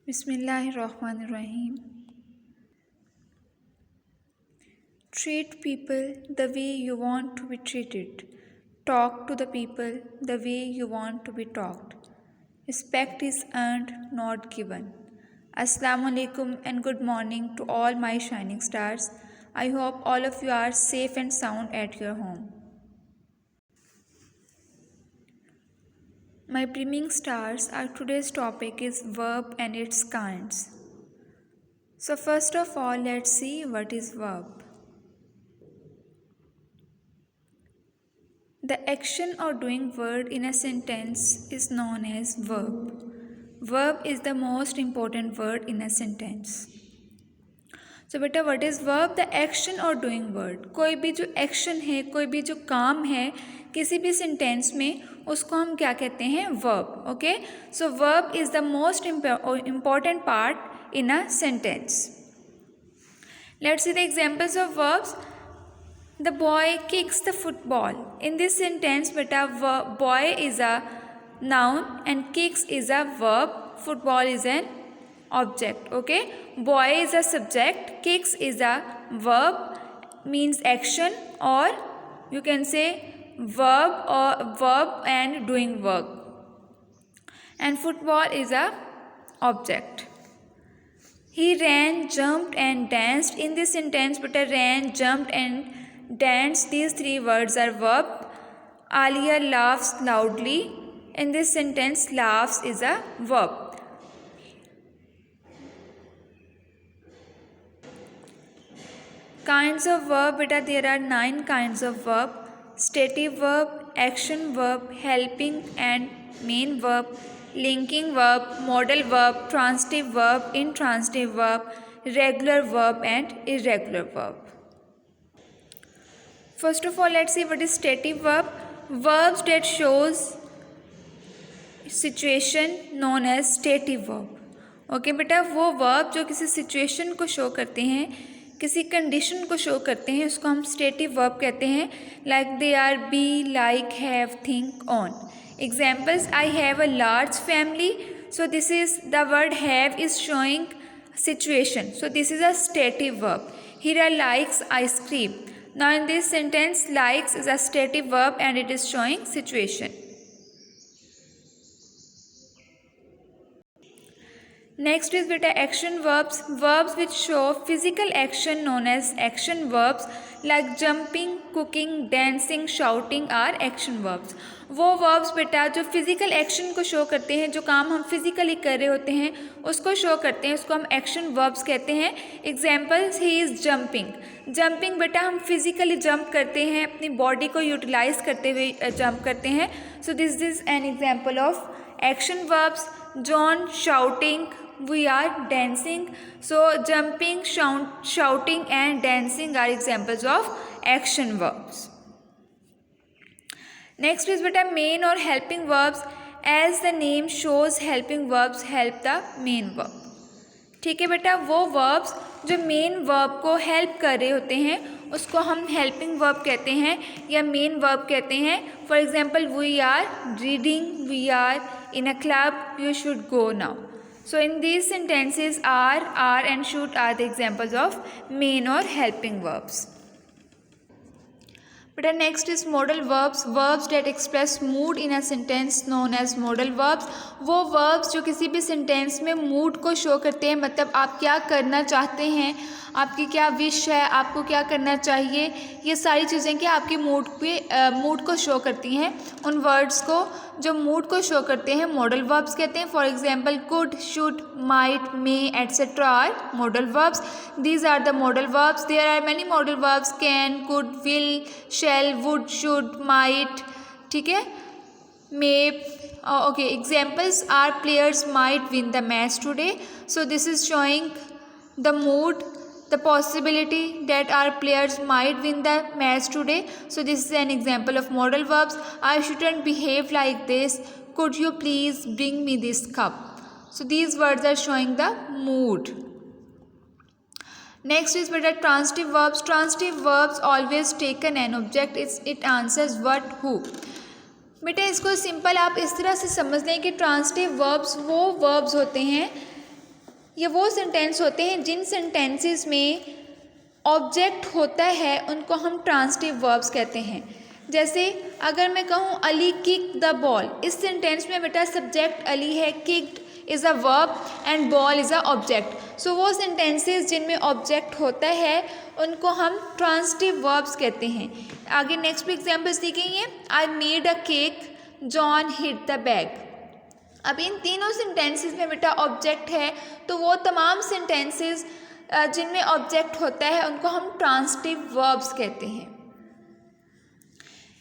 Bismillahirrahmanirrahim. Treat people the way you want to be treated. Talk to the people the way you want to be talked. Respect is earned, not given. Assalamu alaikum and good morning to all my shining stars. I hope all of you are safe and sound at your home. My beaming stars, our today's topic is verb and its kinds. So first of all, let's see what is verb. The action or doing word in a sentence is known as verb. Verb is the most important word in a sentence. So बेटा what is verb? The action or doing word. कोई भी जो action है, कोई भी जो काम है किसी भी sentence में, उसको हम क्या कहते हैं? Verb. Okay? So verb is the most important part in a sentence. Let's see the examples of verbs. The boy kicks the football. In this sentence, beta, boy is a noun and kicks is a verb. Football is an object. Okay? Boy is a subject. Kicks is a verb, means action, or you can say verb and doing work. And football is a object. He ran, jumped and danced. In this sentence, beta, ran, jumped and dance, these three words are verb. Alia laughs loudly. In this sentence, laughs is a verb. Kinds of verb, beta, there are 9 kinds of verb. Stative verb, action verb, helping and main verb, linking verb, modal verb, transitive verb, intransitive verb, regular verb and irregular verb. First of all, let's see what is stative verb. Verbs that shows situation known as stative verb. Okay, बेटा वो verb जो किसी situation को show करते हैं, किसी condition को show करते हैं, उसको हम stative verb कहते हैं. Like they are, be, like, have, think, on. Examples: I have a large family. So this is the word have is showing situation. So this is a stative verb. Hira likes ice cream. Now in this sentence, likes is a stative verb and it is showing situation. Next is beta action verbs. Verbs which show physical action known as action verbs, like jumping, cooking, dancing, shouting are action verbs. वो verbs बेटा जो physical action को show करते हैं, जो काम हम physically कर रहे होते हैं उसको show करते हैं, उसको हम action verbs कहते हैं. Examples: he is jumping. Jumping बेटा हम physically jump करते हैं, अपनी body को utilize करते हुए jump करते हैं. So this is an example of action verbs. John shouting, we are dancing. So jumping, shouting and dancing are examples of action verbs. Next is beta main or helping verbs. As the name shows, helping verbs help the main verb. ठीक है बेटा, वो verbs जो main verb को help कर रहे होते हैं उसको हम helping verb कहते हैं या main verb कहते हैं. For example, we are reading, we are in a club, you should go now. So in these sentences, are and should are the examples of main or helping verbs. But next is modal verbs. Verbs that express mood in a sentence known as modal verbs. वो verbs जो किसी भी sentence में mood को show करते हैं, मतलब आप क्या करना चाहते हैं, आपकी क्या विश है, आपको क्या करना चाहिए, ये सारी चीज़ें क्या आपके मूड को शो करती हैं. उन वर्ड्स को जो मूड को शो करते हैं मॉडल वर्ब्स कहते हैं. For example could, should, might, may etcetera are modal verbs. These are the modal verbs. There are many modal verbs: can, could, will, shall, would, should, might. ठीक है, मे. Okay, examples are players might win the match today. So this is showing the mood, the possibility that our players might win the match today. So this is an example of modal verbs. I shouldn't behave like this. Could you please bring me this cup? So these words are showing the mood. Next is better transitive verbs. Transitive verbs always taken an object. It answers what, who. बेटा इसको simple आप इस तरह से समझ लें कि transitive verbs वो वर्ब्स होते हैं ये वो सेंटेंस होते हैं जिन सेंटेंसेस में ऑब्जेक्ट होता है उनको हम ट्रांजिटिव वर्ब्स कहते हैं। जैसे अगर मैं कहूँ अली किक द बॉल, इस सेंटेंस में बेटा सब्जेक्ट अली है, kicked is a verb and ball is a object. So वो सेंटेंसेस जिनमें ऑब्जेक्ट होता है उनको हम ट्रांजिटिव वर्ब्स कहते हैं। आगे नेक्स्ट एग्जाम्पल्स दी गई हैं। I made a cake, John hit the bag. अब इन तीनों सेंटेंसेस में बेटा ऑब्जेक्ट है, तो वो तमाम सेंटेंसेस जिनमें ऑब्जेक्ट होता है उनको हम ट्रांजिटिव वर्ब्स कहते हैं।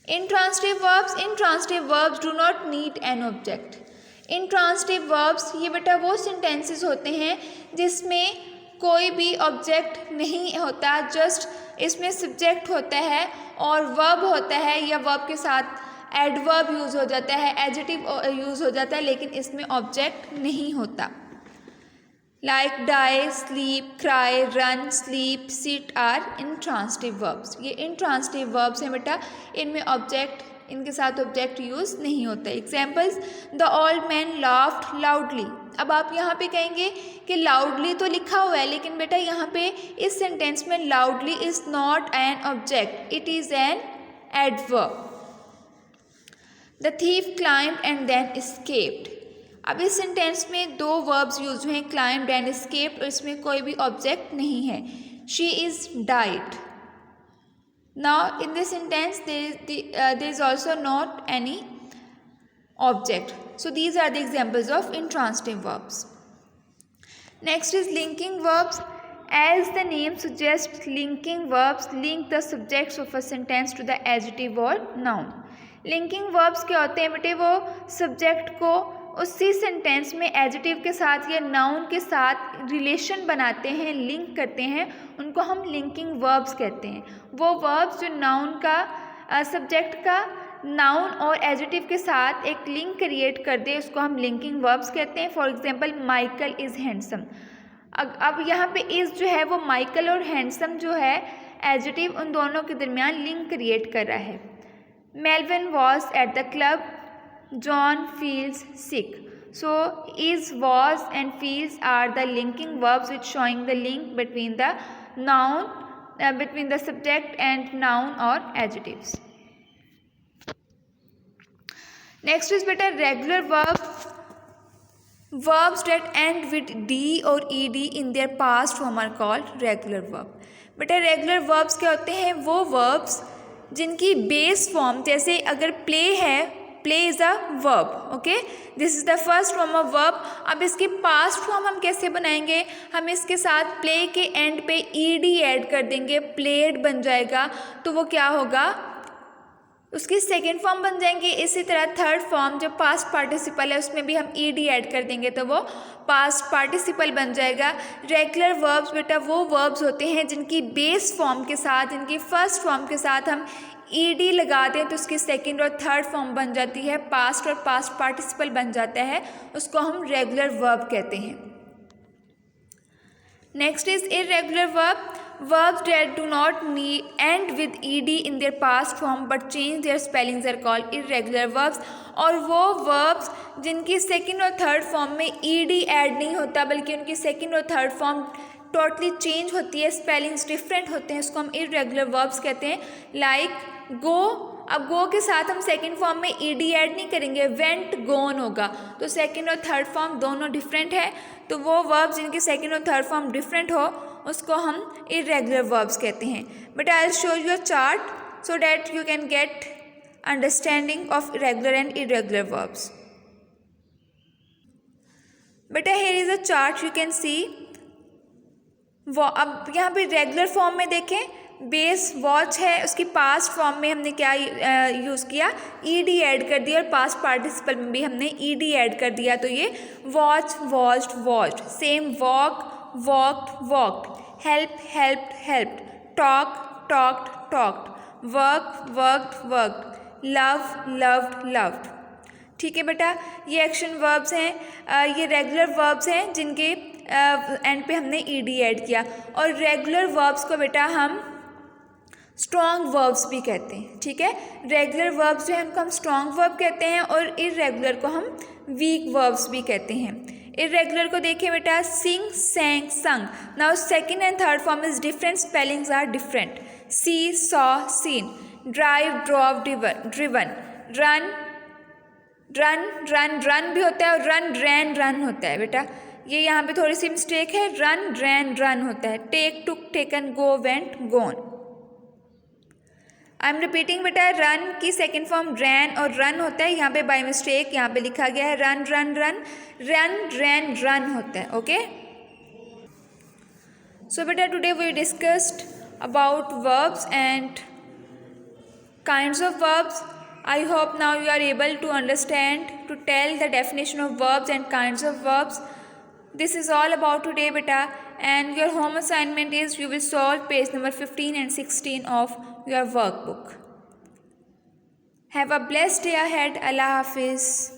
intransitive verbs do not need an object। intransitive verbs ये बेटा वो सेंटेंसेस होते हैं जिसमें कोई भी ऑब्जेक्ट नहीं होता, जस्ट इसमें सब्जेक्ट होता है और वर्ब होता है या वर्ब के साथ एडवर्ब यूज़ हो जाता है, एडजेक्टिव यूज़ हो जाता है, लेकिन इसमें ऑब्जेक्ट नहीं होता। Like die, sleep, cry, run, sleep, sit are intransitive verbs. ये इंट्रांजिटिव वर्ब्स हैं बेटा, इनमें ऑब्जेक्ट, इनके साथ ऑब्जेक्ट यूज़ नहीं होता। Examples, the old man laughed loudly. अब आप यहाँ पे कहेंगे कि लाउडली तो लिखा हुआ है, लेकिन बेटा यहाँ पे इस सेंटेंस में loudly is not an object, it is an adverb. The thief climbed and then escaped. अब इस सेंटेंस में दो वर्ब्स यूज हुए हैं, क्लाइम्ड एंड एस्केप्ड, और इसमें कोई भी ऑब्जेक्ट नहीं है। She is died. Now in this sentence there is also not any object. So these are the examples of intransitive verbs. Next is linking verbs. As the name suggests, linking verbs link the subjects of a sentence to the adjective or noun. Linking verbs क्या होते हैं बेटे? वो subject को उसी sentence में adjective के साथ या नाउन के साथ रिलेशन बनाते हैं, लिंक करते हैं, उनको हम लिंकिंग वर्ब्स कहते हैं। वो वर्ब्स जो नाउन का सब्जेक्ट का नाउन और एडजेक्टिव के साथ एक लिंक क्रिएट कर दे, उसको हम लिंकिंग वर्ब्स कहते हैं। For example, Michael is handsome. अब यहाँ पे इज़ जो है वो माइकल और हैंडसम जो है एडजेक्टिव, उन दोनों के दरमियान लिंक क्रिएट कर रहा है। Melvin was at the club. John feels sick. So is, was and feels are the linking verbs which showing the link between the noun, between the subject and noun or adjectives. Next is better regular verb. Verbs that end with d or ed in their past form are called regular verb. बेटा regular verbs क्या होते हैं? वो verbs जिनकी base form, जैसे अगर play है, play is a verb, okay, this is the first form of verb. अब इसकी पास्ट फॉर्म हम कैसे बनाएंगे? हम इसके साथ प्ले के एंड पे ईडी ऐड कर देंगे, प्लेड बन जाएगा, तो वो क्या होगा? उसकी सेकेंड फॉर्म बन जाएंगे। इसी तरह थर्ड फॉर्म जो पास्ट पार्टिसिपल है उसमें भी हम ईडी ऐड कर देंगे तो वो पास्ट पार्टिसिपल बन जाएगा। रेगुलर वर्ब्स बेटा वो वर्ब्स होते हैं जिनकी बेस फॉर्म के साथ, जिनकी फर्स्ट फॉर्म के साथ हम ईडी लगा दें तो उसकी सेकेंड और थर्ड फॉर्म बन जाती है, पास्ट और पास्ट पार्टिसिपल बन जाता है, उसको हम रेगुलर वर्ब कहते हैं। Next is irregular verb. Verbs that do not end with ed in their past form but change their spellings are called irregular verbs। और वो verbs जिनकी सेकेंड और थर्ड फॉर्म में ed ऐड नहीं होता बल्कि उनकी सेकेंड और थर्ड फॉर्म टोटली चेंज होती है, स्पेलिंग्स डिफरेंट होते हैं, उसको हम irregular verbs कहते हैं। लाइक गो, अब गो के साथ हम सेकेंड फॉर्म में ed ऐड नहीं करेंगे, वेंट गोन होगा, तो सेकेंड और थर्ड फॉर्म दोनों डिफरेंट है, तो वो वर्ब जिनकी सेकेंड और थर्ड फॉर्म डिफरेंट हो उसको हम इर्रेगुलर वर्ब्स कहते हैं। But I will show you a chart so that you can get understanding of regular and irregular verbs. बेटा here is a chart you can see. अब यहाँ पे रेगुलर फॉर्म में देखें, बेस वॉच है, उसकी पास्ट फॉर्म में हमने क्या यूज़ किया? ईडी ऐड कर दिया, और पास्ट पार्टिसिपल में भी हमने ईडी ऐड कर दिया, तो ये watch, watched, watched. Same walk, walked, walked, help, helped, helped, talk, talked, talked, work, worked, worked, love, loved, loved. ठीक है बेटा, ये एक्शन वर्ब्स हैं, ये रेगुलर वर्ब्स हैं जिनके एंड पे हमने ईडी ऐड किया। और रेगुलर वर्ब्स को बेटा हम स्ट्रॉन्ग वर्ब्स भी कहते हैं। ठीक है, रेगुलर वर्ब्स जो है उनको हम स्ट्रॉन्ग वर्ब कहते हैं और इर्रेगुलर को हम वीक वर्ब्स भी कहते हैं। इरेगुलर को देखिए बेटा, sing, sang, sung. Now second and third form is different, spellings are different. See, saw, seen. Drive, drove, driven. Run, run भी होता है और रन, रैन, रन होता है बेटा. ये यहाँ पे थोड़ी सी मिस्टेक है. रन, रैन, रन होता है. Take, took, taken, go, went, gone. I am repeating बेटा, रन की सेकेंड फॉर्म रैन और रन होता है. यहाँ पे बाय मिस्टेक यहाँ पे लिखा गया है run, run, run. Run, ran, run होता है. ओके. सो बेटा today we discussed about verbs and kinds of verbs. I hope now you are able to understand, to tell the definition of verbs and kinds of verbs. This is all about today beta, and your home assignment is you will solve page number 15 and 16 of your workbook. Have a blessed day ahead. Allah Hafiz.